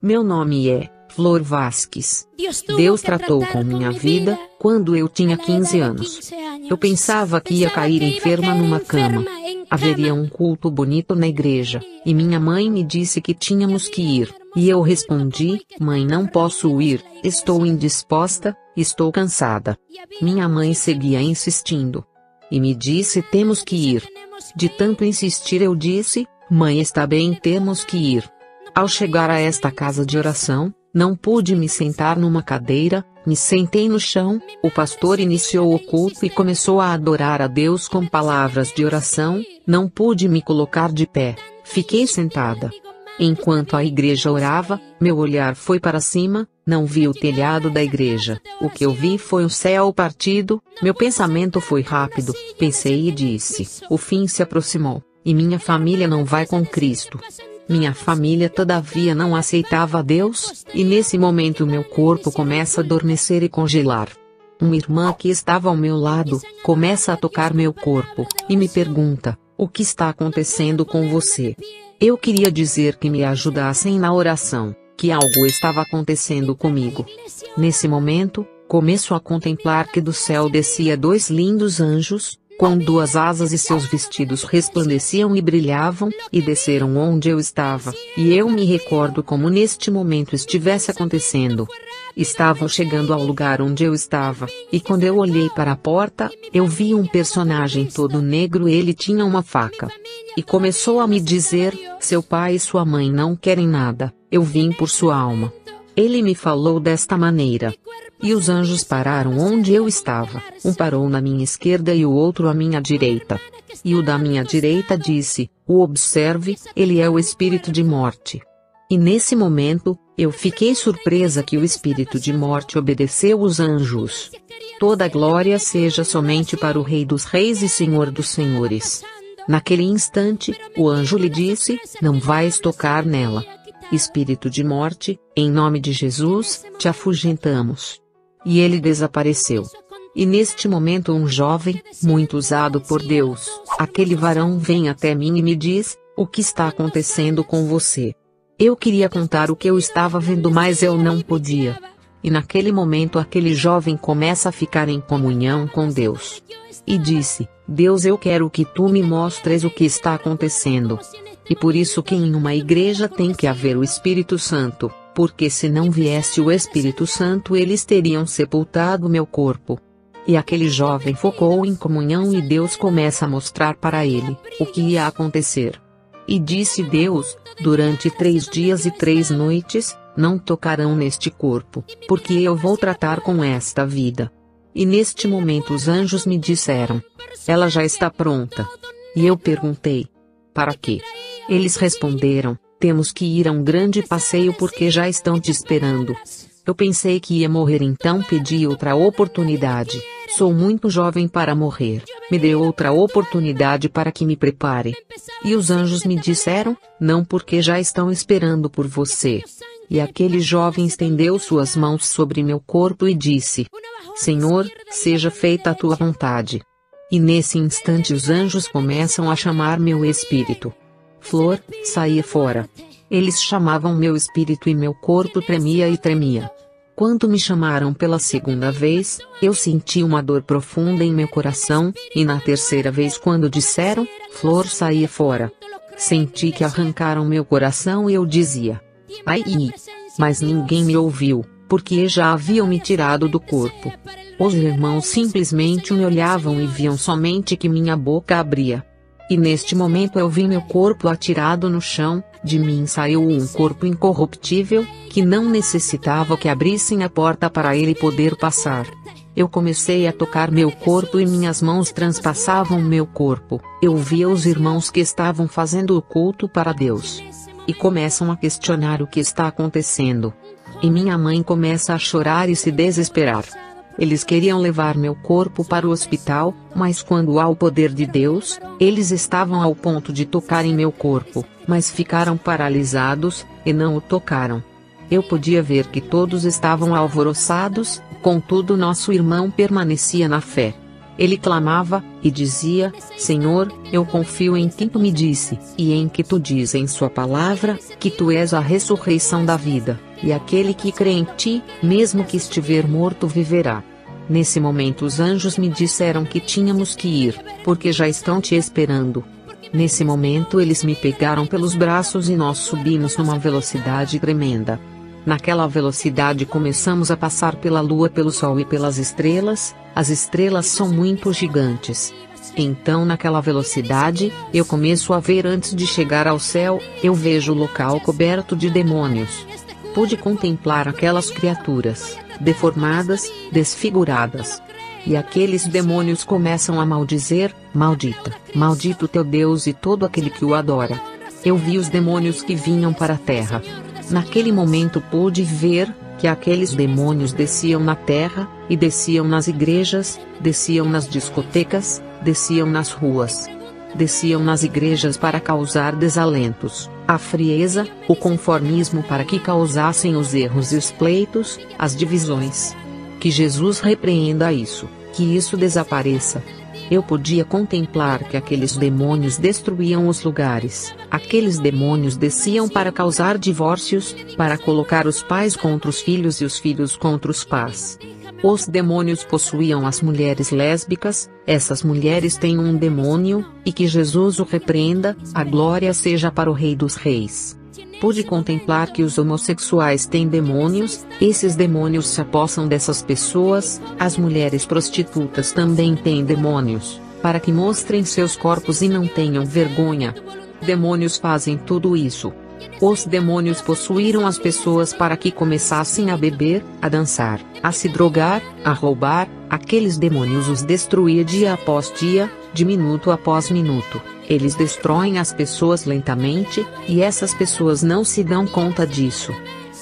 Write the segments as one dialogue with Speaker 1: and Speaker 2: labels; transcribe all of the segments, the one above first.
Speaker 1: Meu nome é Flor Vasques. Deus tratou com minha vida quando eu tinha 15 anos. Eu pensava que ia cair enferma numa cama. Haveria um culto bonito na igreja, e minha mãe me disse que tínhamos que ir. E eu respondi: mãe, não posso ir, estou indisposta, estou cansada. Minha mãe seguia insistindo. E me disse: temos que ir. De tanto insistir eu disse: mãe, está bem, temos que ir. Ao chegar a esta casa de oração, não pude me sentar numa cadeira, me sentei no chão. O pastor iniciou o culto e começou a adorar a Deus com palavras de oração. Não pude me colocar de pé, fiquei sentada. Enquanto a igreja orava, meu olhar foi para cima, não vi o telhado da igreja. O que eu vi foi o céu partido. Meu pensamento foi rápido, pensei e disse: o fim se aproximou, e minha família não vai com Cristo. Minha família todavia não aceitava Deus, e nesse momento meu corpo começa a adormecer e congelar. Uma irmã que estava ao meu lado, começa a tocar meu corpo, e me pergunta: o que está acontecendo com você? Eu queria dizer que me ajudassem na oração, que algo estava acontecendo comigo. Nesse momento, começo a contemplar que do céu descia 2 lindos anjos, com 2 asas, e seus vestidos resplandeciam e brilhavam, e desceram onde eu estava, e eu me recordo como neste momento estivesse acontecendo. Estavam chegando ao lugar onde eu estava, e quando eu olhei para a porta, eu vi um personagem todo negro, ele tinha uma faca. E começou a me dizer: seu pai e sua mãe não querem nada, eu vim por sua alma. Ele me falou desta maneira. E os anjos pararam onde eu estava. Um parou na minha esquerda e o outro à minha direita. E o da minha direita disse: o observe, ele é o espírito de morte. E nesse momento, eu fiquei surpresa que o espírito de morte obedeceu os anjos. Toda glória seja somente para o Rei dos Reis e Senhor dos Senhores. Naquele instante, o anjo lhe disse: não vais tocar nela. Espírito de morte, em nome de Jesus, te afugentamos. E ele desapareceu. E neste momento um jovem, muito usado por Deus, aquele varão, vem até mim e me diz: o que está acontecendo com você? Eu queria contar o que eu estava vendo, mas eu não podia. E naquele momento aquele jovem começa a ficar em comunhão com Deus. E disse: Deus, eu quero que tu me mostres o que está acontecendo. E por isso que em uma igreja tem que haver o Espírito Santo, porque se não viesse o Espírito Santo eles teriam sepultado meu corpo. E aquele jovem focou em comunhão e Deus começa a mostrar para ele o que ia acontecer. E disse Deus: durante 3 dias e 3 noites, não tocarão neste corpo, porque eu vou tratar com esta vida. E neste momento os anjos me disseram: ela já está pronta. E eu perguntei: para quê? Eles responderam: temos que ir a um grande passeio porque já estão te esperando. Eu pensei que ia morrer, então pedi outra oportunidade. Sou muito jovem para morrer. Me dê outra oportunidade para que me prepare. E os anjos me disseram: não, porque já estão esperando por você. E aquele jovem estendeu suas mãos sobre meu corpo e disse: Senhor, seja feita a tua vontade. E nesse instante os anjos começam a chamar meu espírito. Flor, saia fora. Eles chamavam meu espírito e meu corpo tremia e tremia. Quando me chamaram pela 2ª vez, eu senti uma dor profunda em meu coração, e na 3ª vez quando disseram: Flor, saia fora. Senti que arrancaram meu coração e eu dizia: ai! Mas ninguém me ouviu, porque já haviam me tirado do corpo. Os irmãos simplesmente me olhavam e viam somente que minha boca abria. E neste momento eu vi meu corpo atirado no chão, de mim saiu um corpo incorruptível, que não necessitava que abrissem a porta para ele poder passar. Eu comecei a tocar meu corpo e minhas mãos transpassavam meu corpo. Eu via os irmãos que estavam fazendo o culto para Deus. E começam a questionar o que está acontecendo. E minha mãe começa a chorar e se desesperar. Eles queriam levar meu corpo para o hospital, mas quando há o poder de Deus, eles estavam ao ponto de tocar em meu corpo, mas ficaram paralisados, e não o tocaram. Eu podia ver que todos estavam alvoroçados, contudo nosso irmão permanecia na fé. Ele clamava, e dizia: Senhor, eu confio em quem tu me disse, e em que tu diz em sua palavra, que tu és a ressurreição da vida, e aquele que crê em ti, mesmo que estiver morto viverá. Nesse momento os anjos me disseram que tínhamos que ir, porque já estão te esperando. Nesse momento eles me pegaram pelos braços e nós subimos numa velocidade tremenda. Naquela velocidade começamos a passar pela lua, pelo sol e pelas estrelas. As estrelas são muito gigantes. Então naquela velocidade, eu começo a ver antes de chegar ao céu, eu vejo o local coberto de demônios. Pude contemplar aquelas criaturas, deformadas, desfiguradas. E aqueles demônios começam a maldizer: maldita, maldito teu Deus e todo aquele que o adora. Eu vi os demônios que vinham para a terra. Naquele momento pude ver que aqueles demônios desciam na terra, e desciam nas igrejas, desciam nas discotecas, desciam nas ruas. Desciam nas igrejas para causar desalentos, a frieza, o conformismo, para que causassem os erros e os pleitos, as divisões. Que Jesus repreenda isso, que isso desapareça. Eu podia contemplar que aqueles demônios destruíam os lugares. Aqueles demônios desciam para causar divórcios, para colocar os pais contra os filhos e os filhos contra os pais. Os demônios possuíam as mulheres lésbicas. Essas mulheres têm um demônio, e que Jesus o repreenda. A glória seja para o Rei dos Reis. Pude contemplar que os homossexuais têm demônios. Esses demônios se apossam dessas pessoas. As mulheres prostitutas também têm demônios, para que mostrem seus corpos e não tenham vergonha. Demônios fazem tudo isso. Os demônios possuíram as pessoas para que começassem a beber, a dançar, a se drogar, a roubar. Aqueles demônios os destruía dia após dia, de minuto após minuto. Eles destroem as pessoas lentamente, e essas pessoas não se dão conta disso.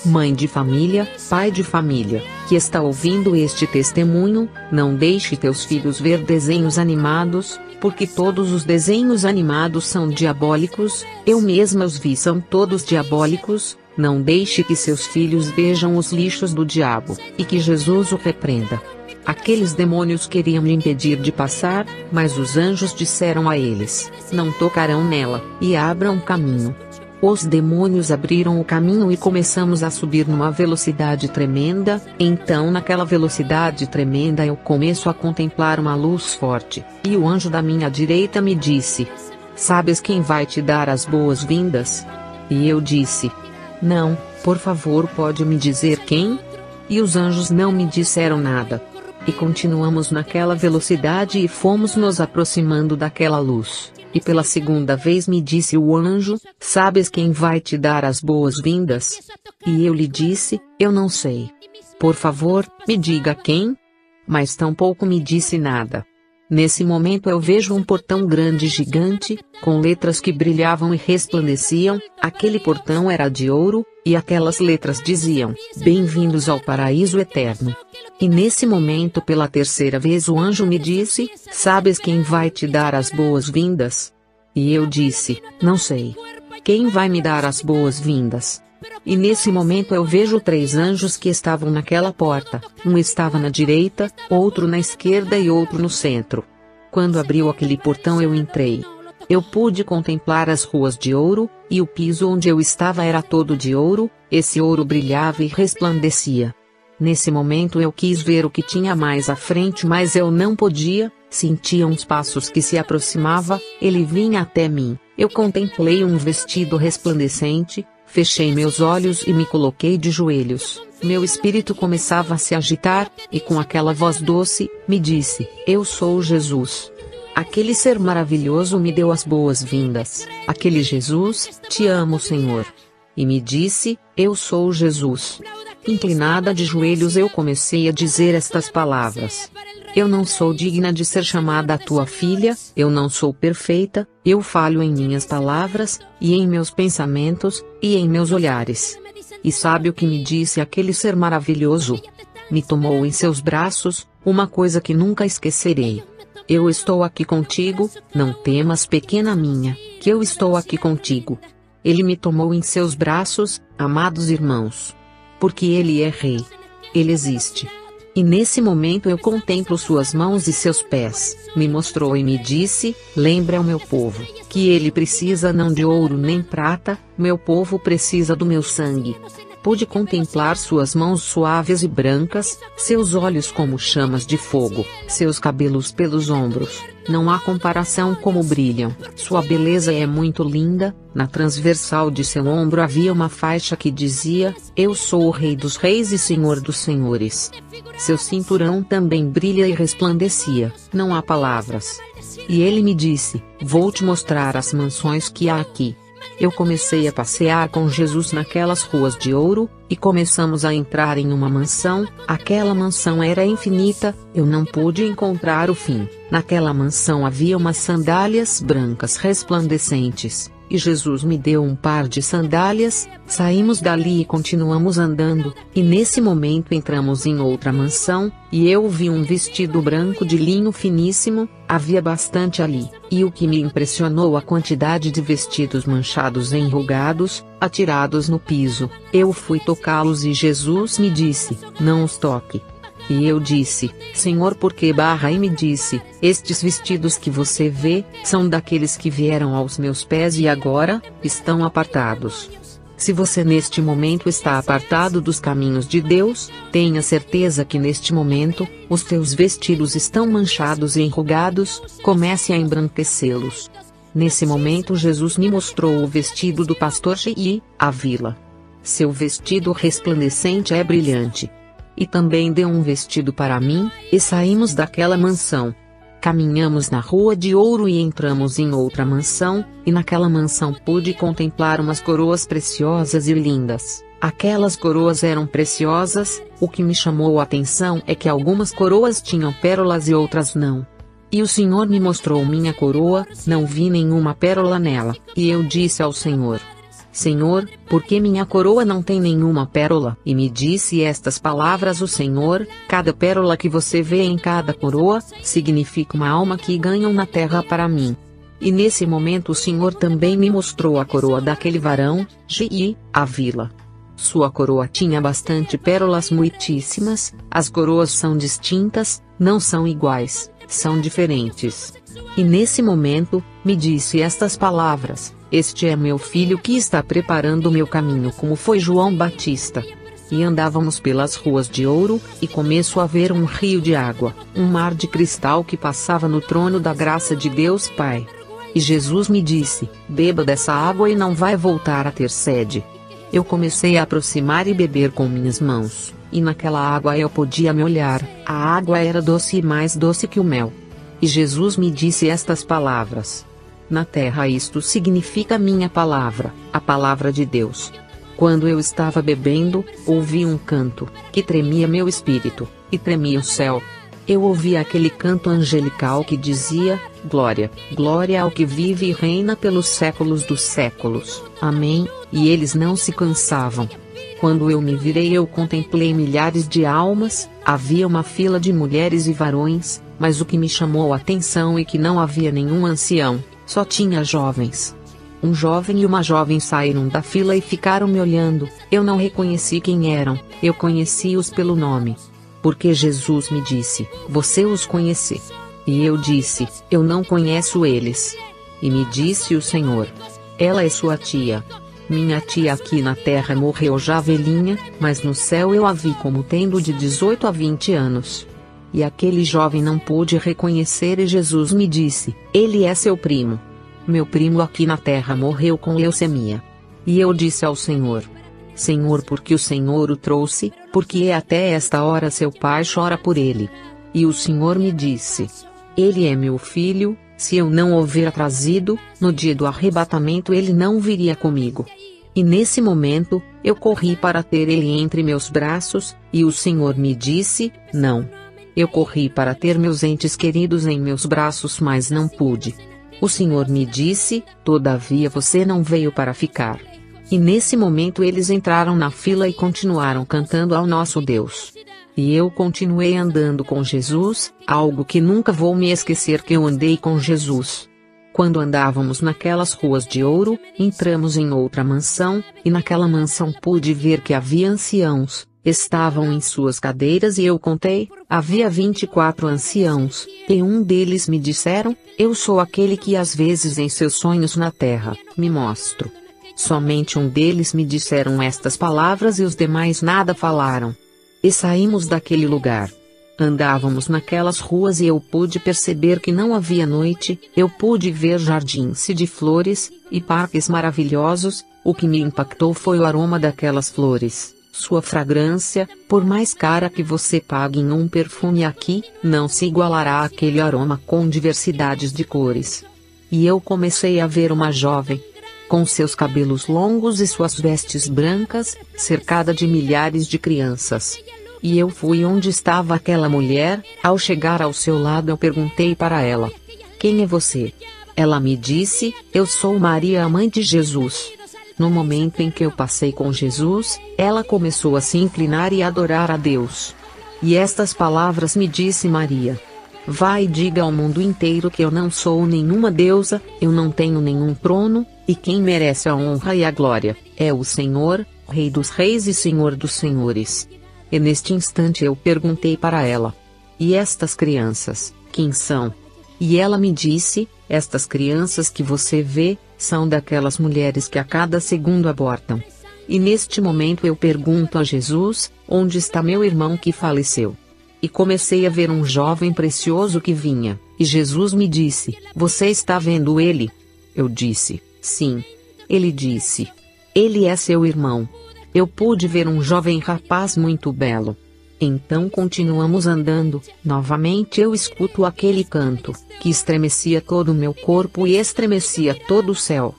Speaker 1: Mãe de família, pai de família, que está ouvindo este testemunho, não deixe teus filhos ver desenhos animados, porque todos os desenhos animados são diabólicos. Eu mesma os vi, são todos diabólicos. Não deixe que seus filhos vejam os lixos do diabo, e que Jesus o repreenda. Aqueles demônios queriam me impedir de passar, mas os anjos disseram a eles: não tocarão nela, e abram caminho. Os demônios abriram o caminho e começamos a subir numa velocidade tremenda. Então naquela velocidade tremenda eu começo a contemplar uma luz forte, e o anjo da minha direita me disse: sabes quem vai te dar as boas-vindas? E eu disse: não, por favor, pode me dizer quem? E os anjos não me disseram nada. E continuamos naquela velocidade e fomos nos aproximando daquela luz. E pela segunda vez me disse o anjo: sabes quem vai te dar as boas-vindas? E eu lhe disse: eu não sei. Por favor, me diga quem? Mas tampouco me disse nada. Nesse momento eu vejo um portão grande e gigante, com letras que brilhavam e resplandeciam. Aquele portão era de ouro, e aquelas letras diziam: bem-vindos ao paraíso eterno. E nesse momento pela terceira vez o anjo me disse: sabes quem vai te dar as boas-vindas? E eu disse: não sei. Quem vai me dar as boas-vindas? E nesse momento eu vejo 3 anjos que estavam naquela porta. Um estava na direita, outro na esquerda e outro no centro. Quando abriu aquele portão eu entrei. Eu pude contemplar as ruas de ouro, e o piso onde eu estava era todo de ouro. Esse ouro brilhava e resplandecia. Nesse momento eu quis ver o que tinha mais à frente, mas eu não podia. Sentia uns passos que se aproximava. Ele vinha até mim. Eu contemplei um vestido resplandecente. Fechei meus olhos e me coloquei de joelhos. Meu espírito começava a se agitar, e com aquela voz doce, me disse: eu sou Jesus. Aquele ser maravilhoso me deu as boas-vindas. Aquele Jesus: te amo, Senhor. E me disse: eu sou Jesus. Inclinada de joelhos eu comecei a dizer estas palavras: eu não sou digna de ser chamada a tua filha, eu não sou perfeita, eu falho em minhas palavras, e em meus pensamentos, e em meus olhares. E sabe o que me disse aquele ser maravilhoso? Me tomou em seus braços, uma coisa que nunca esquecerei. Eu estou aqui contigo, não temas, pequena minha, que eu estou aqui contigo. Ele me tomou em seus braços, amados irmãos. Porque ele é rei. Ele existe. E nesse momento eu contemplo suas mãos e seus pés. Me mostrou e me disse: lembra ao meu povo, que ele precisa não de ouro nem prata, meu povo precisa do meu sangue. Pude contemplar suas mãos suaves e brancas, seus olhos como chamas de fogo, seus cabelos pelos ombros. Não há comparação como brilham. Sua beleza é muito linda. Na transversal de seu ombro havia uma faixa que dizia: eu sou o Rei dos Reis e Senhor dos Senhores. Seu cinturão também brilha e resplandecia. Não há palavras. E ele me disse: vou te mostrar as mansões que há aqui. Eu comecei a passear com Jesus naquelas ruas de ouro, e começamos a entrar em uma mansão. Aquela mansão era infinita, eu não pude encontrar o fim. Naquela mansão havia umas sandálias brancas resplandecentes, e Jesus me deu um par de sandálias. Saímos dali e continuamos andando, e nesse momento entramos em outra mansão, e eu vi um vestido branco de linho finíssimo. Havia bastante ali, e o que me impressionou a quantidade de vestidos manchados e enrugados, atirados no piso. Eu fui tocá-los e Jesus me disse: não os toque. E eu disse: Senhor, por que? E me disse: estes vestidos que você vê, são daqueles que vieram aos meus pés e agora, estão apartados. Se você neste momento está apartado dos caminhos de Deus, tenha certeza que neste momento, os teus vestidos estão manchados e enrugados, comece a embranquecê-los. Nesse momento Jesus me mostrou o vestido do pastor G.I. Ávila. Seu vestido resplandecente é brilhante. E também deu um vestido para mim, e saímos daquela mansão. Caminhamos na rua de ouro e entramos em outra mansão, e naquela mansão pude contemplar umas coroas preciosas e lindas. Aquelas coroas eram preciosas. O que me chamou a atenção é que algumas coroas tinham pérolas e outras não. E o Senhor me mostrou minha coroa, não vi nenhuma pérola nela, e eu disse ao Senhor: Senhor, por que minha coroa não tem nenhuma pérola? E me disse estas palavras o Senhor: cada pérola que você vê em cada coroa, significa uma alma que ganham na terra para mim. E nesse momento o Senhor também me mostrou a coroa daquele varão, G.I. Ávila. Sua coroa tinha bastante pérolas muitíssimas. As coroas são distintas, não são iguais, são diferentes. E nesse momento, me disse estas palavras: este é meu filho que está preparando o meu caminho, como foi João Batista. E andávamos pelas ruas de ouro, e começou a ver um rio de água, um mar de cristal que passava no trono da graça de Deus Pai. E Jesus me disse: beba dessa água e não vai voltar a ter sede. Eu comecei a aproximar e beber com minhas mãos, e naquela água eu podia me olhar. A água era doce e mais doce que o mel. E Jesus me disse estas palavras: na terra isto significa minha palavra, a palavra de Deus. Quando eu estava bebendo, ouvi um canto, que tremia meu espírito, e tremia o céu. Eu ouvi aquele canto angelical que dizia: glória, glória ao que vive e reina pelos séculos dos séculos. Amém. E eles não se cansavam. Quando eu me virei, eu contemplei milhares de almas. Havia uma fila de mulheres e varões, mas o que me chamou a atenção é que não havia nenhum ancião, só tinha jovens. Um jovem e uma jovem saíram da fila e ficaram me olhando. Eu não reconheci quem eram, eu conheci-os pelo nome. Porque Jesus me disse: você os conhece. E eu disse: eu não conheço eles. E me disse o Senhor: ela é sua tia. Minha tia aqui na terra morreu já velhinha, mas no céu eu a vi como tendo de 18 a 20 anos. E aquele jovem não pôde reconhecer, e Jesus me disse: ele é seu primo. Meu primo aqui na terra morreu com leucemia. E eu disse ao Senhor: Senhor, por que o Senhor o trouxe? Porque até esta hora seu pai chora por ele. E o Senhor me disse: ele é meu filho. Se eu não o houver trazido, no dia do arrebatamento ele não viria comigo. E nesse momento, eu corri para ter ele entre meus braços, e o Senhor me disse: não. Eu corri para ter meus entes queridos em meus braços, mas não pude. O Senhor me disse: todavia você não veio para ficar. E nesse momento eles entraram na fila e continuaram cantando ao nosso Deus. E eu continuei andando com Jesus, algo que nunca vou me esquecer, que eu andei com Jesus. Quando andávamos naquelas ruas de ouro, entramos em outra mansão, e naquela mansão pude ver que havia anciãos, Estavam em suas cadeiras e eu contei, havia 24 anciãos, e um deles me disseram, eu sou aquele que às vezes em seus sonhos na terra, me mostro. Somente um deles me disseram estas palavras e os demais nada falaram. E saímos daquele lugar. Andávamos naquelas ruas e eu pude perceber que não havia noite, eu pude ver jardins de flores, e parques maravilhosos, o que me impactou foi o aroma daquelas flores. Sua fragrância, por mais cara que você pague em um perfume aqui, não se igualará àquele aroma com diversidades de cores. E eu comecei a ver uma jovem, com seus cabelos longos e suas vestes brancas, cercada de milhares de crianças. E eu fui onde estava aquela mulher, ao chegar ao seu lado eu perguntei para ela: quem é você? Ela me disse, eu sou Maria, a mãe de Jesus. No momento em que eu passei com Jesus, ela começou a se inclinar e adorar a Deus. E estas palavras me disse Maria: vai e diga ao mundo inteiro que eu não sou nenhuma deusa, eu não tenho nenhum trono, e quem merece a honra e a glória, é o Senhor, Rei dos Reis e Senhor dos Senhores. E neste instante eu perguntei para ela: e estas crianças, quem são? E ela me disse: estas crianças que você vê, são daquelas mulheres que a cada segundo abortam. E neste momento eu pergunto a Jesus, onde está meu irmão que faleceu? E comecei a ver um jovem precioso que vinha, e Jesus me disse: você está vendo ele? Eu disse: sim. Ele disse: ele é seu irmão. Eu pude ver um jovem rapaz muito belo. Então continuamos andando, novamente eu escuto aquele canto, que estremecia todo o meu corpo e estremecia todo o céu.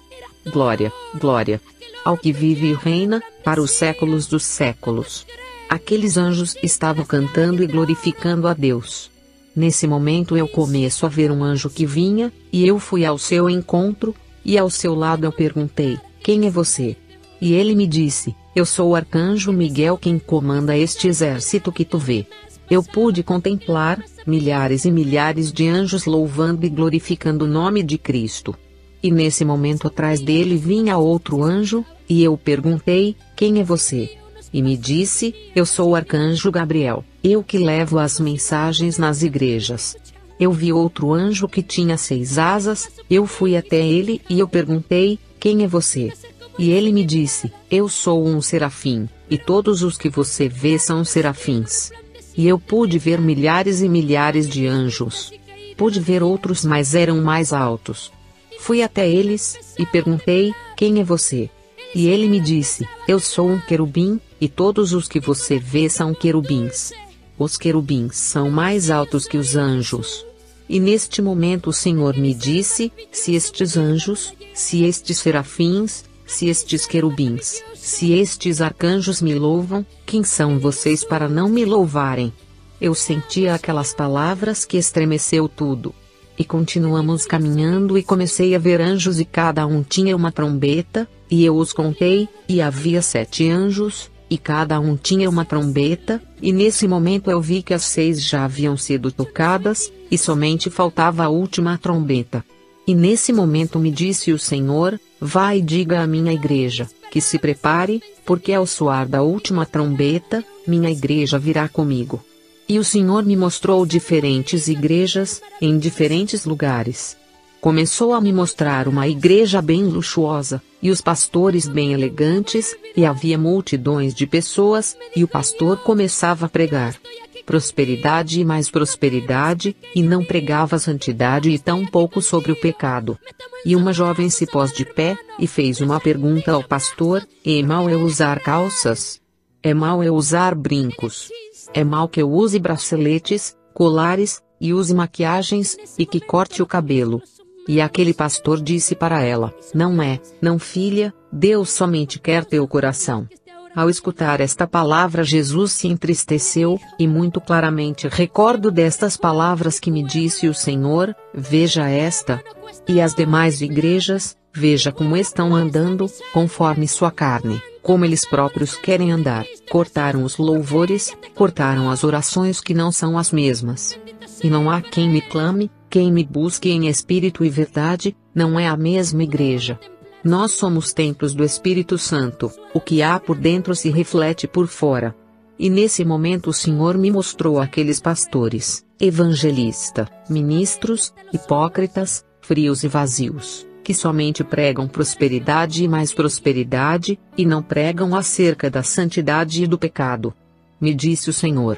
Speaker 1: Glória, glória, ao que vive e reina, para os séculos dos séculos. Aqueles anjos estavam cantando e glorificando a Deus. Nesse momento eu começo a ver um anjo que vinha, e eu fui ao seu encontro, e ao seu lado eu perguntei: quem é você? E ele me disse: eu sou o arcanjo Miguel, quem comanda este exército que tu vê. Eu pude contemplar milhares e milhares de anjos louvando e glorificando o nome de Cristo. E nesse momento atrás dele vinha outro anjo, e eu perguntei: quem é você? E me disse: eu sou o arcanjo Gabriel, eu que levo as mensagens nas igrejas. Eu vi outro anjo que tinha 6 asas, eu fui até ele e eu perguntei: quem é você? E ele me disse: eu sou um serafim, e todos os que você vê são serafins. E eu pude ver milhares e milhares de anjos. Pude ver outros, mas eram mais altos. Fui até eles, e perguntei: quem é você? E ele me disse: eu sou um querubim, e todos os que você vê são querubins. Os querubins são mais altos que os anjos. E neste momento o Senhor me disse: se estes anjos, se estes serafins, se estes querubins, se estes arcanjos me louvam, quem são vocês para não me louvarem? Eu sentia aquelas palavras que estremeceu tudo. E continuamos caminhando e comecei a ver anjos e cada um tinha uma trombeta, e eu os contei, e havia 7 anjos, e cada um tinha uma trombeta, e nesse momento eu vi que as 6 já haviam sido tocadas, e somente faltava a última trombeta. E nesse momento me disse o Senhor: vai e diga à minha igreja, que se prepare, porque ao soar da última trombeta, minha igreja virá comigo. E o Senhor me mostrou diferentes igrejas, em diferentes lugares. Começou a me mostrar uma igreja bem luxuosa, e os pastores bem elegantes, e havia multidões de pessoas, e o pastor começava a pregar prosperidade e mais prosperidade, e não pregava santidade e tampouco sobre o pecado. E uma jovem se pôs de pé, e fez uma pergunta ao pastor: é mal eu usar calças? É mal eu usar brincos? É mal que eu use braceletes, colares, e use maquiagens, e que corte o cabelo? E aquele pastor disse para ela: não é, não filha, Deus somente quer teu coração. Ao escutar esta palavra Jesus se entristeceu, e muito claramente recordo destas palavras que me disse o Senhor: veja esta. E as demais igrejas, veja como estão andando, conforme sua carne, como eles próprios querem andar. Cortaram os louvores, cortaram as orações que não são as mesmas. E não há quem me clame, quem me busque em espírito e verdade, não é a mesma igreja. Nós somos templos do Espírito Santo, o que há por dentro se reflete por fora. E nesse momento o Senhor me mostrou aqueles pastores, evangelistas, ministros, hipócritas, frios e vazios, que somente pregam prosperidade e mais prosperidade, e não pregam acerca da santidade e do pecado. Me disse o Senhor: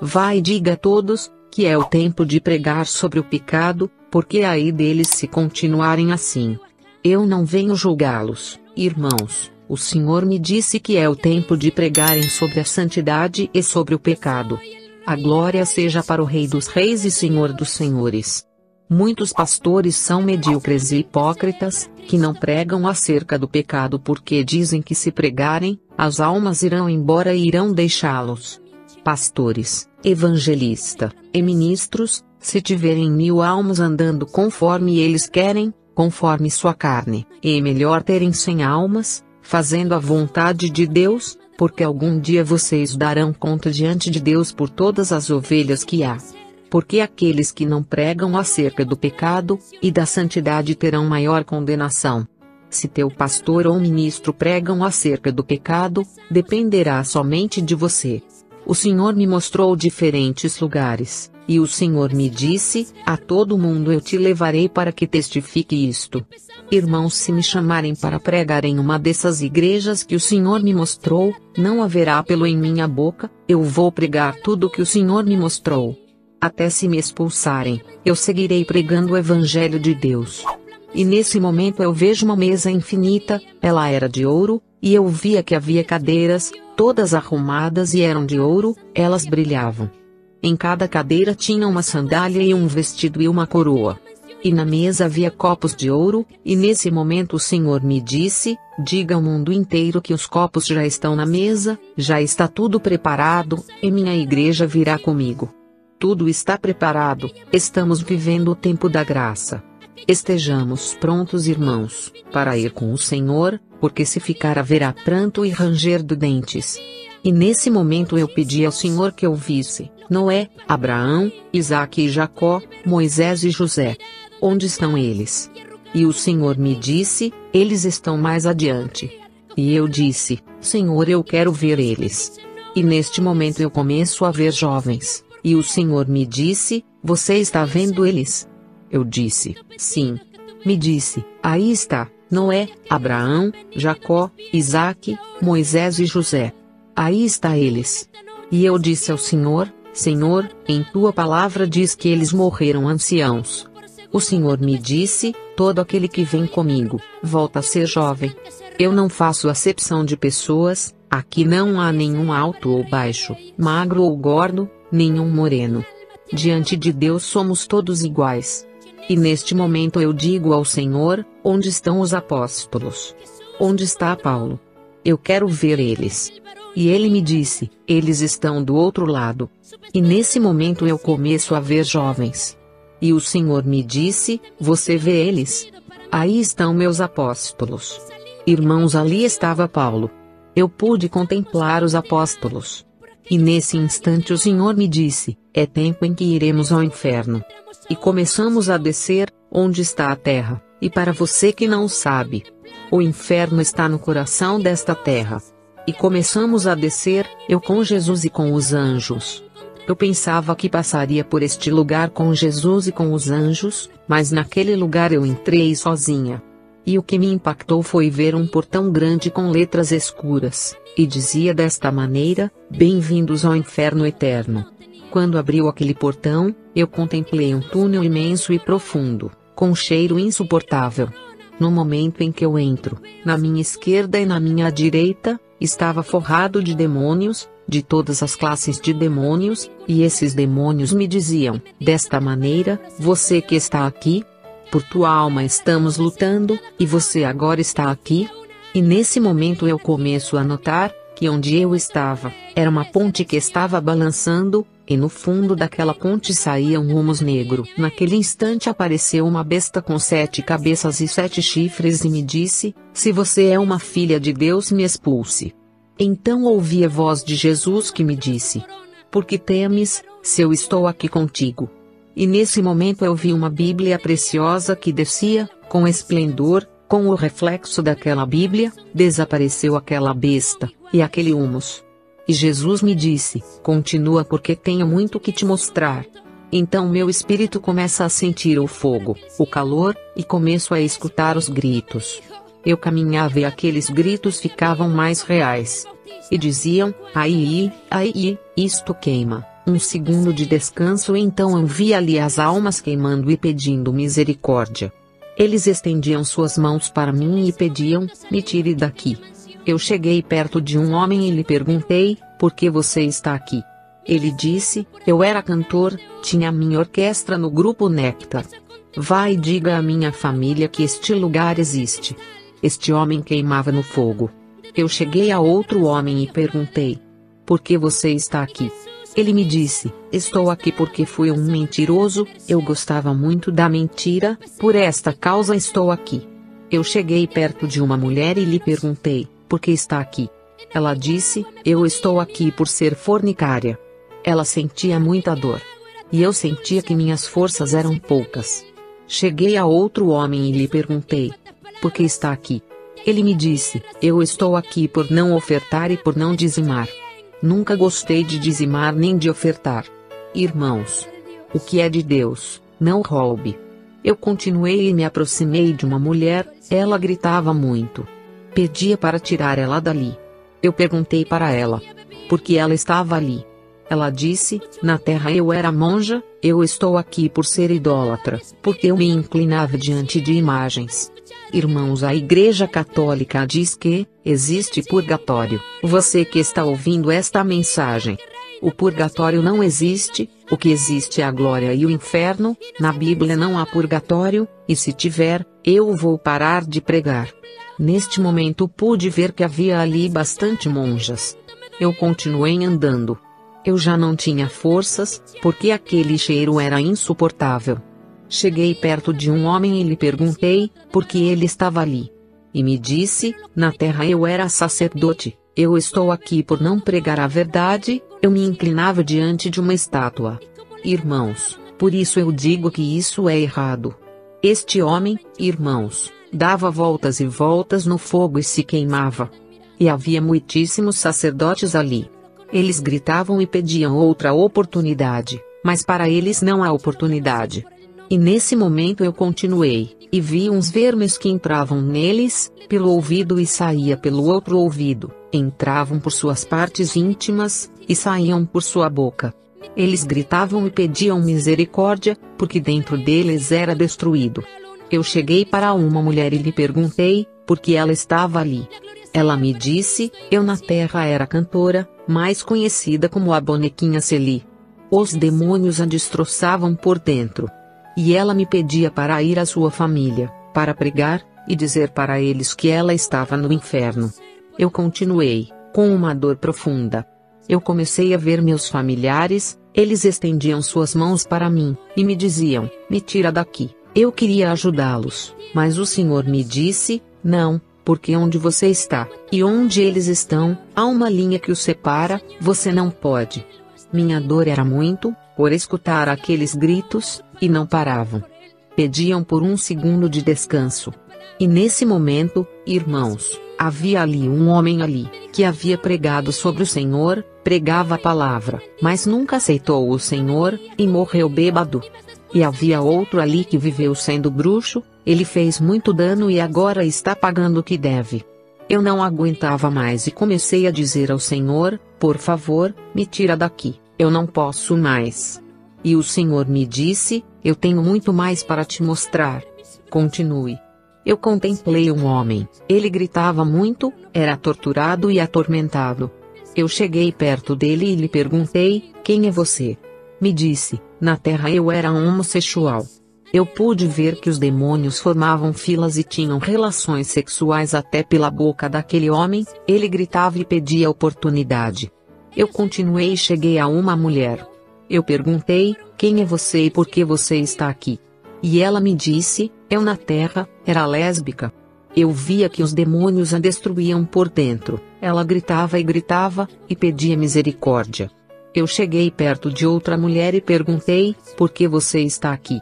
Speaker 1: vai e diga a todos, que é o tempo de pregar sobre o pecado, porque aí deles se continuarem assim. Eu não venho julgá-los, irmãos. O Senhor me disse que é o tempo de pregarem sobre a santidade e sobre o pecado. A glória seja para o Rei dos Reis e Senhor dos Senhores. Muitos pastores são medíocres e hipócritas, que não pregam acerca do pecado porque dizem que se pregarem, as almas irão embora e irão deixá-los. Pastores, evangelistas e ministros, se tiverem 1000 almas andando conforme eles querem, conforme sua carne, é melhor terem 100 almas, fazendo a vontade de Deus, porque algum dia vocês darão conta diante de Deus por todas as ovelhas que há. Porque aqueles que não pregam acerca do pecado e da santidade terão maior condenação. Se teu pastor ou ministro pregam acerca do pecado, dependerá somente de você. O Senhor me mostrou diferentes lugares, e o Senhor me disse: a todo mundo eu te levarei para que testifique isto. Irmãos, se me chamarem para pregar em uma dessas igrejas que o Senhor me mostrou, não haverá apelo em minha boca, eu vou pregar tudo o que o Senhor me mostrou. Até se me expulsarem, eu seguirei pregando o Evangelho de Deus. E nesse momento eu vejo uma mesa infinita, ela era de ouro, e eu via que havia cadeiras, todas arrumadas e eram de ouro, elas brilhavam. Em cada cadeira tinha uma sandália e um vestido e uma coroa. E na mesa havia copos de ouro, e nesse momento o Senhor me disse: diga ao mundo inteiro que os copos já estão na mesa, já está tudo preparado, e minha igreja virá comigo. Tudo está preparado, estamos vivendo o tempo da graça. Estejamos prontos, irmãos, para ir com o Senhor, porque se ficar haverá pranto e ranger de dentes. E nesse momento eu pedi ao Senhor que eu visse Noé, Abraão, Isaque e Jacó, Moisés e José. Onde estão eles? E o Senhor me disse: eles estão mais adiante. E eu disse: Senhor, eu quero ver eles. E neste momento eu começo a ver jovens, e o Senhor me disse: você está vendo eles? Eu disse: sim. Me disse: aí está, Noé, Abraão, Jacó, Isaque, Moisés e José. Aí está eles. E eu disse ao Senhor: Senhor, em tua palavra diz que eles morreram anciãos. O Senhor me disse: todo aquele que vem comigo, volta a ser jovem. Eu não faço acepção de pessoas, aqui não há nenhum alto ou baixo, magro ou gordo, nenhum moreno. Diante de Deus somos todos iguais. E neste momento eu digo ao Senhor: onde estão os apóstolos? Onde está Paulo? Eu quero ver eles. E ele me disse: eles estão do outro lado. E nesse momento eu começo a ver jovens. E o Senhor me disse: você vê eles? Aí estão meus apóstolos. Irmãos, ali estava Paulo. Eu pude contemplar os apóstolos. E nesse instante o Senhor me disse: é tempo em que iremos ao inferno. E começamos a descer, onde está a terra. E para você que não sabe, o inferno está no coração desta terra. E começamos a descer, eu com Jesus e com os anjos. Eu pensava que passaria por este lugar com Jesus e com os anjos, mas naquele lugar eu entrei sozinha. E o que me impactou foi ver um portão grande com letras escuras, e dizia desta maneira: bem-vindos ao inferno eterno. Quando abriu aquele portão, eu contemplei um túnel imenso e profundo, com um cheiro insuportável. No momento em que eu entro, na minha esquerda e na minha direita, estava forrado de demônios, de todas as classes de demônios, e esses demônios me diziam, desta maneira: você que está aqui, por tua alma estamos lutando, e você agora está aqui? E nesse momento eu começo a notar, que onde eu estava, era uma ponte que estava balançando, e no fundo daquela ponte saía um humus negro. Naquele instante apareceu uma besta com 7 cabeças e 7 chifres e me disse: se você é uma filha de Deus, me expulse. Então ouvi a voz de Jesus que me disse: por que temes, se eu estou aqui contigo? E nesse momento eu vi uma Bíblia preciosa que descia, com esplendor, com o reflexo daquela Bíblia, desapareceu aquela besta, e aquele humus. E Jesus me disse: continua, porque tenho muito que te mostrar. Então meu espírito começa a sentir o fogo, o calor, e começo a escutar os gritos. Eu caminhava e aqueles gritos ficavam mais reais. E diziam: ai, ai, isto queima. Um segundo de descanso e então eu vi ali as almas queimando e pedindo misericórdia. Eles estendiam suas mãos para mim e pediam: me tire daqui. Eu cheguei perto de um homem e lhe perguntei: por que você está aqui? Ele disse: eu era cantor, tinha minha orquestra no grupo Néctar. Vá e diga à minha família que este lugar existe. Este homem queimava no fogo. Eu cheguei a outro homem e perguntei: por que você está aqui? Ele me disse: estou aqui porque fui um mentiroso, eu gostava muito da mentira, por esta causa estou aqui. Eu cheguei perto de uma mulher e lhe perguntei: por que está aqui? Ela disse: eu estou aqui por ser fornicária. Ela sentia muita dor. E eu sentia que minhas forças eram poucas. Cheguei a outro homem e lhe perguntei: por que está aqui? Ele me disse: eu estou aqui por não ofertar e por não dizimar. Nunca gostei de dizimar nem de ofertar. Irmãos, o que é de Deus, não roube. Eu continuei e me aproximei de uma mulher, ela gritava muito. Pedia para tirar ela dali. Eu perguntei para ela: por que ela estava ali? Ela disse: na terra eu era monja, eu estou aqui por ser idólatra, porque eu me inclinava diante de imagens. Irmãos, a Igreja Católica diz que existe purgatório. Você que está ouvindo esta mensagem, o purgatório não existe, o que existe é a glória e o inferno. Na Bíblia não há purgatório, e se tiver, eu vou parar de pregar. Neste momento pude ver que havia ali bastante monjas. Eu continuei andando. Eu já não tinha forças, porque aquele cheiro era insuportável. Cheguei perto de um homem e lhe perguntei por que ele estava ali. E me disse: na terra eu era sacerdote, eu estou aqui por não pregar a verdade, eu me inclinava diante de uma estátua. Irmãos, por isso eu digo que isso é errado. Este homem, irmãos, dava voltas e voltas no fogo e se queimava. E havia muitíssimos sacerdotes ali. Eles gritavam e pediam outra oportunidade, mas para eles não há oportunidade. E nesse momento eu continuei, e vi uns vermes que entravam neles, pelo ouvido e saía pelo outro ouvido, entravam por suas partes íntimas, e saíam por sua boca. Eles gritavam e pediam misericórdia, porque dentro deles era destruído. Eu cheguei para uma mulher e lhe perguntei, por que ela estava ali. Ela me disse: eu na terra era cantora, mais conhecida como a bonequinha Celi. Os demônios a destroçavam por dentro. E ela me pedia para ir à sua família, para pregar, e dizer para eles que ela estava no inferno. Eu continuei, com uma dor profunda. Eu comecei a ver meus familiares, eles estendiam suas mãos para mim, e me diziam: me tira daqui. Eu queria ajudá-los, mas o Senhor me disse: não, porque onde você está, e onde eles estão, há uma linha que os separa, você não pode. Minha dor era muito, por escutar aqueles gritos, e não paravam. Pediam por um segundo de descanso. E nesse momento, irmãos, havia ali um homem ali, que havia pregado sobre o Senhor, pregava a palavra, mas nunca aceitou o Senhor, e morreu bêbado. E havia outro ali que viveu sendo bruxo, ele fez muito dano e agora está pagando o que deve. Eu não aguentava mais e comecei a dizer ao Senhor: por favor, me tira daqui, eu não posso mais. E o Senhor me disse: eu tenho muito mais para te mostrar. Continue. Eu contemplei um homem, ele gritava muito, era torturado e atormentado. Eu cheguei perto dele e lhe perguntei: quem é você? Me disse: na terra eu era um homossexual. Eu pude ver que os demônios formavam filas e tinham relações sexuais até pela boca daquele homem, ele gritava e pedia oportunidade. Eu continuei e cheguei a uma mulher. Eu perguntei: quem é você e por que você está aqui? E ela me disse: eu na terra, era lésbica. Eu via que os demônios a destruíam por dentro, ela gritava e pedia misericórdia. Eu cheguei perto de outra mulher e perguntei: por que você está aqui?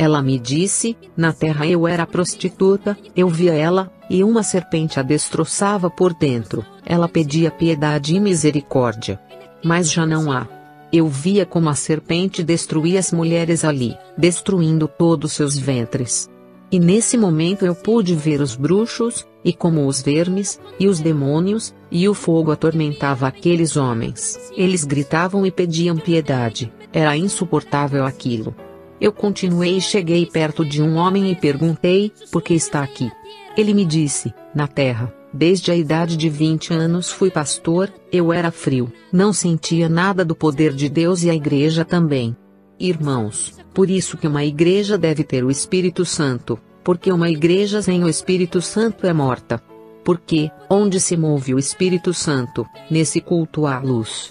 Speaker 1: Ela me disse: na terra eu era prostituta, eu via ela, e uma serpente a destroçava por dentro. Ela pedia piedade e misericórdia. Mas já não há. Eu via como a serpente destruía as mulheres ali, destruindo todos seus ventres. E nesse momento eu pude ver os bruxos, e como os vermes, e os demônios, e o fogo atormentava aqueles homens. Eles gritavam e pediam piedade, era insuportável aquilo. Eu continuei e cheguei perto de um homem e perguntei: por que está aqui? Ele me disse: na terra, desde a idade de 20 anos fui pastor, eu era frio, não sentia nada do poder de Deus e a igreja também. Irmãos, por isso que uma igreja deve ter o Espírito Santo, porque uma igreja sem o Espírito Santo é morta. Porque, onde se move o Espírito Santo, nesse culto há luz.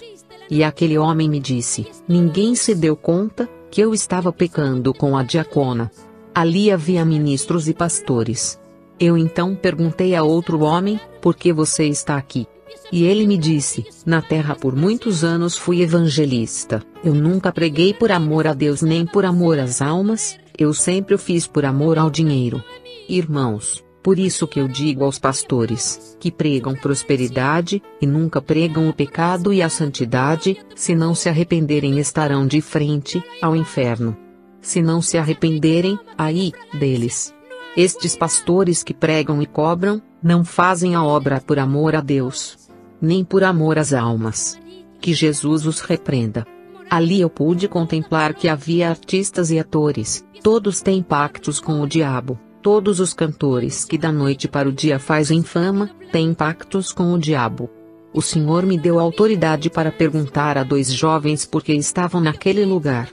Speaker 1: E aquele homem me disse: ninguém se deu conta que eu estava pecando com a diacona. Ali havia ministros e pastores. Eu então perguntei a outro homem: por que você está aqui? E ele me disse: na terra por muitos anos fui evangelista, eu nunca preguei por amor a Deus nem por amor às almas, eu sempre o fiz por amor ao dinheiro. Irmãos, por isso que eu digo aos pastores, que pregam prosperidade, e nunca pregam o pecado e a santidade, se não se arrependerem estarão de frente ao inferno. Se não se arrependerem, ai deles. Estes pastores que pregam e cobram, não fazem a obra por amor a Deus, nem por amor às almas. Que Jesus os repreenda. Ali eu pude contemplar que havia artistas e atores, todos têm pactos com o diabo. Todos os cantores que da noite para o dia fazem fama, têm pactos com o diabo. O Senhor me deu autoridade para perguntar a 2 jovens por que estavam naquele lugar.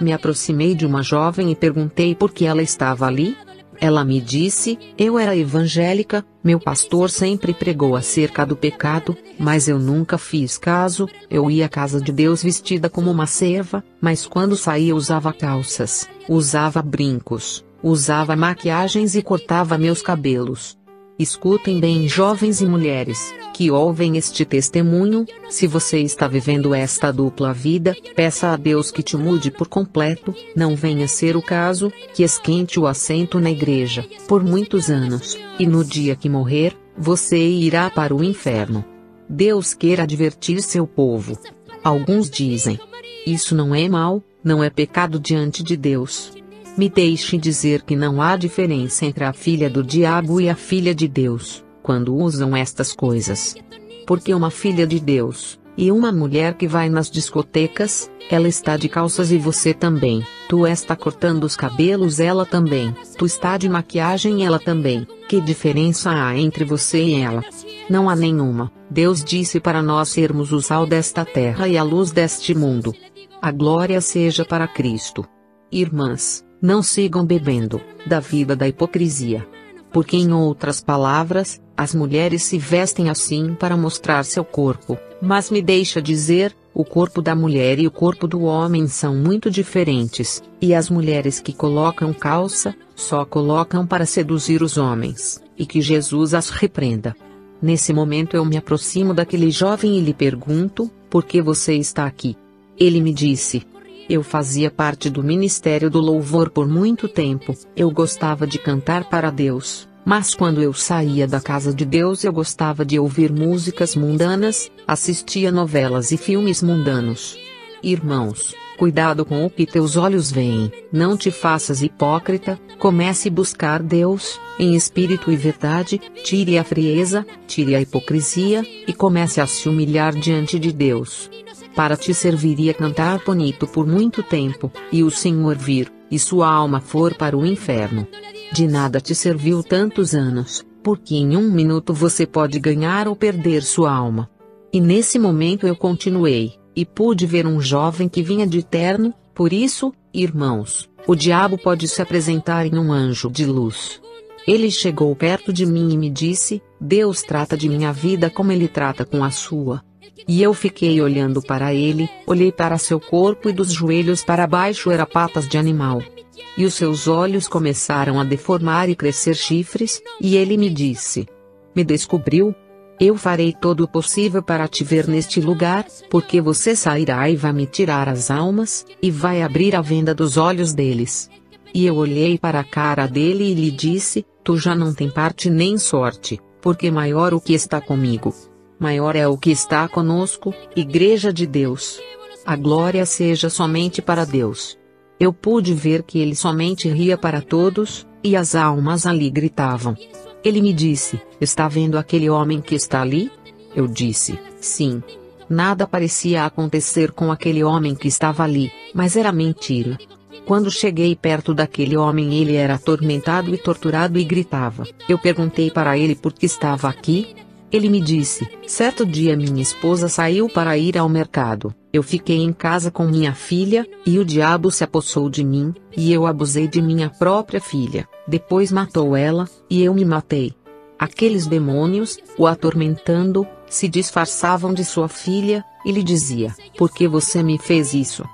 Speaker 1: Me aproximei de uma jovem e perguntei por que ela estava ali. Ela me disse: eu era evangélica, meu pastor sempre pregou acerca do pecado, mas eu nunca fiz caso, eu ia à casa de Deus vestida como uma serva, mas quando saía usava calças, usava brincos, usava maquiagens e cortava meus cabelos. Escutem bem, jovens e mulheres, que ouvem este testemunho, se você está vivendo esta dupla vida, peça a Deus que te mude por completo, não venha ser o caso, que esquente o assento na igreja, por muitos anos, e no dia que morrer, você irá para o inferno. Deus quer advertir seu povo. Alguns dizem: isso não é mal, não é pecado diante de Deus. Me deixe dizer que não há diferença entre a filha do diabo e a filha de Deus, quando usam estas coisas. Porque uma filha de Deus, e uma mulher que vai nas discotecas, ela está de calças e você também, tu está cortando os cabelos ela também, tu está de maquiagem ela também, que diferença há entre você e ela? Não há nenhuma. Deus disse para nós sermos o sal desta terra e a luz deste mundo. A glória seja para Cristo. Irmãs, não sigam bebendo da vida da hipocrisia. Porque, em outras palavras, as mulheres se vestem assim para mostrar seu corpo, mas me deixa dizer, o corpo da mulher e o corpo do homem são muito diferentes, e as mulheres que colocam calça, só colocam para seduzir os homens, e que Jesus as repreenda. Nesse momento eu me aproximo daquele jovem e lhe pergunto: por que você está aqui? Ele me disse: eu fazia parte do ministério do louvor por muito tempo, eu gostava de cantar para Deus, mas quando eu saía da casa de Deus eu gostava de ouvir músicas mundanas, assistia novelas e filmes mundanos. Irmãos, cuidado com o que teus olhos veem, não te faças hipócrita, comece a buscar Deus, em espírito e verdade, tire a frieza, tire a hipocrisia, e comece a se humilhar diante de Deus. Para te serviria cantar bonito por muito tempo, e o Senhor vir, e sua alma for para o inferno. De nada te serviu tantos anos, porque em 1 minuto você pode ganhar ou perder sua alma. E nesse momento eu continuei, e pude ver um jovem que vinha de terno, por isso, irmãos, o diabo pode se apresentar em um anjo de luz. Ele chegou perto de mim e me disse: Deus trata de minha vida como ele trata com a sua. E eu fiquei olhando para ele, olhei para seu corpo e dos joelhos para baixo era patas de animal. E os seus olhos começaram a deformar e crescer chifres, e ele me disse: me descobriu? Eu farei todo o possível para te ver neste lugar, porque você sairá e vai me tirar as almas, e vai abrir a venda dos olhos deles. E eu olhei para a cara dele e lhe disse: tu já não tem parte nem sorte, porque maior o que está comigo. Maior é o que está conosco, Igreja de Deus. A glória seja somente para Deus. Eu pude ver que ele somente ria para todos, e as almas ali gritavam. Ele me disse: está vendo aquele homem que está ali? Eu disse: sim. Nada parecia acontecer com aquele homem que estava ali, mas era mentira. Quando cheguei perto daquele homem, ele era atormentado e torturado e gritava. Eu perguntei para ele por que estava aqui. Ele me disse: certo dia minha esposa saiu para ir ao mercado, eu fiquei em casa com minha filha, e o diabo se apossou de mim, e eu abusei de minha própria filha, depois matou ela, e eu me matei. Aqueles demônios, o atormentando, se disfarçavam de sua filha, e lhe dizia: por que você me fez isso?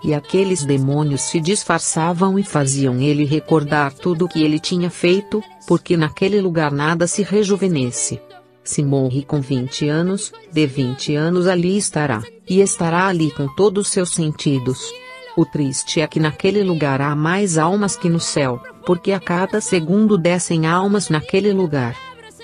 Speaker 1: E aqueles demônios se disfarçavam e faziam ele recordar tudo o que ele tinha feito, porque naquele lugar nada se rejuvenesce. Se morre com 20 anos, de 20 anos ali estará, e estará ali com todos os seus sentidos. O triste é que naquele lugar há mais almas que no céu, porque a cada segundo descem almas naquele lugar.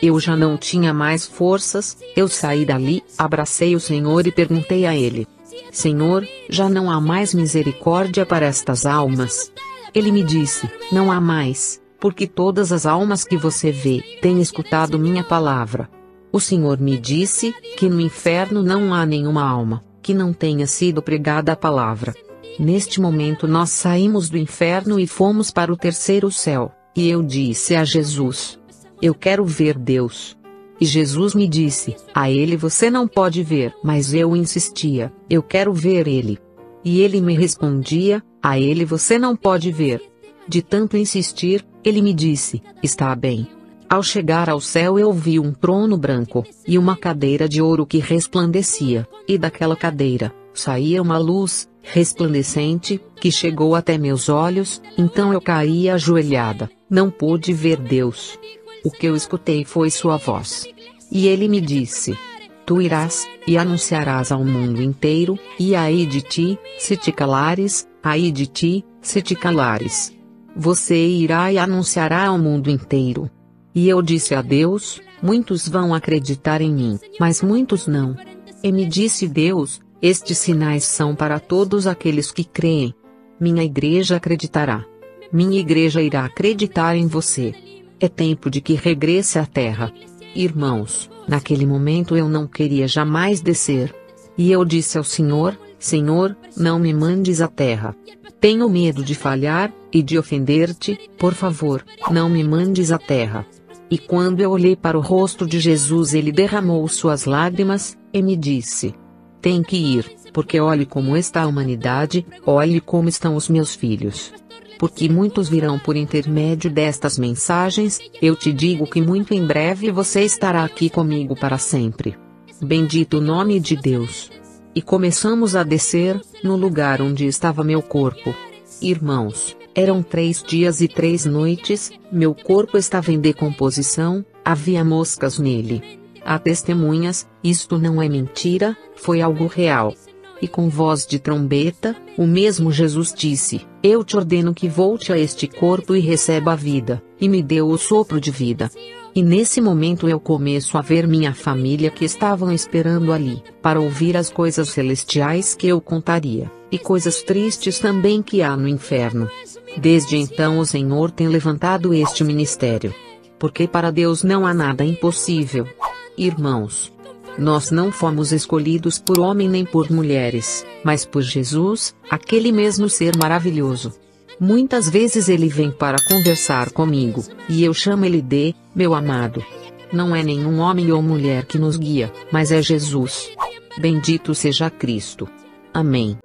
Speaker 1: Eu já não tinha mais forças, eu saí dali, abracei o Senhor e perguntei a ele: Senhor, já não há mais misericórdia para estas almas? Ele me disse: não há mais, porque todas as almas que você vê têm escutado minha palavra. O Senhor me disse que no inferno não há nenhuma alma que não tenha sido pregada a palavra. Neste momento nós saímos do inferno e fomos para o terceiro céu, e eu disse a Jesus: eu quero ver Deus. E Jesus me disse: a ele você não pode ver. Mas eu insistia: eu quero ver ele. E ele me respondia: a ele você não pode ver. De tanto insistir, ele me disse: está bem. Ao chegar ao céu eu vi um trono branco, e uma cadeira de ouro que resplandecia, e daquela cadeira saía uma luz resplandecente, que chegou até meus olhos, então eu caí ajoelhada, não pude ver Deus. O que eu escutei foi sua voz. E ele me disse: tu irás, e anunciarás ao mundo inteiro, e ai de ti, se te calares, ai de ti, se te calares. Você irá e anunciará ao mundo inteiro. E eu disse a Deus: muitos vão acreditar em mim, mas muitos não. E me disse Deus: estes sinais são para todos aqueles que creem. Minha igreja acreditará. Minha igreja irá acreditar em você. É tempo de que regresse à terra. Irmãos, naquele momento eu não queria jamais descer. E eu disse ao Senhor: Senhor, não me mandes à terra. Tenho medo de falhar, e de ofender-te, por favor, não me mandes à terra. E quando eu olhei para o rosto de Jesus, ele derramou suas lágrimas, e me disse: tem que ir, porque olhe como está a humanidade, olhe como estão os meus filhos. Porque muitos virão por intermédio destas mensagens, eu te digo que muito em breve você estará aqui comigo para sempre. Bendito o nome de Deus. E começamos a descer, no lugar onde estava meu corpo. Irmãos, eram 3 dias e 3 noites, meu corpo estava em decomposição, havia moscas nele. Há testemunhas, isto não é mentira, foi algo real. E com voz de trombeta, o mesmo Jesus disse: eu te ordeno que volte a este corpo e receba a vida, e me deu o sopro de vida. E nesse momento eu começo a ver minha família que estavam esperando ali, para ouvir as coisas celestiais que eu contaria, e coisas tristes também que há no inferno. Desde então o Senhor tem levantado este ministério. Porque para Deus não há nada impossível. Irmãos, nós não fomos escolhidos por homem nem por mulheres, mas por Jesus, aquele mesmo ser maravilhoso. Muitas vezes ele vem para conversar comigo, e eu chamo ele de meu amado. Não é nenhum homem ou mulher que nos guia, mas é Jesus. Bendito seja Cristo. Amém.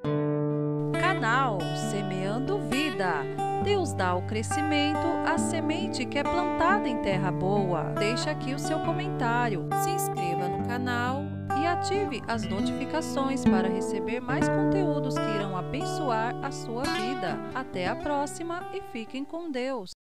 Speaker 2: Canal Semeando Vida. Deus dá o crescimento à semente que é plantada em terra boa. Deixe aqui o seu comentário, se inscreva no canal e ative as notificações para receber mais conteúdos que irão abençoar a sua vida. Até a próxima e fiquem com Deus.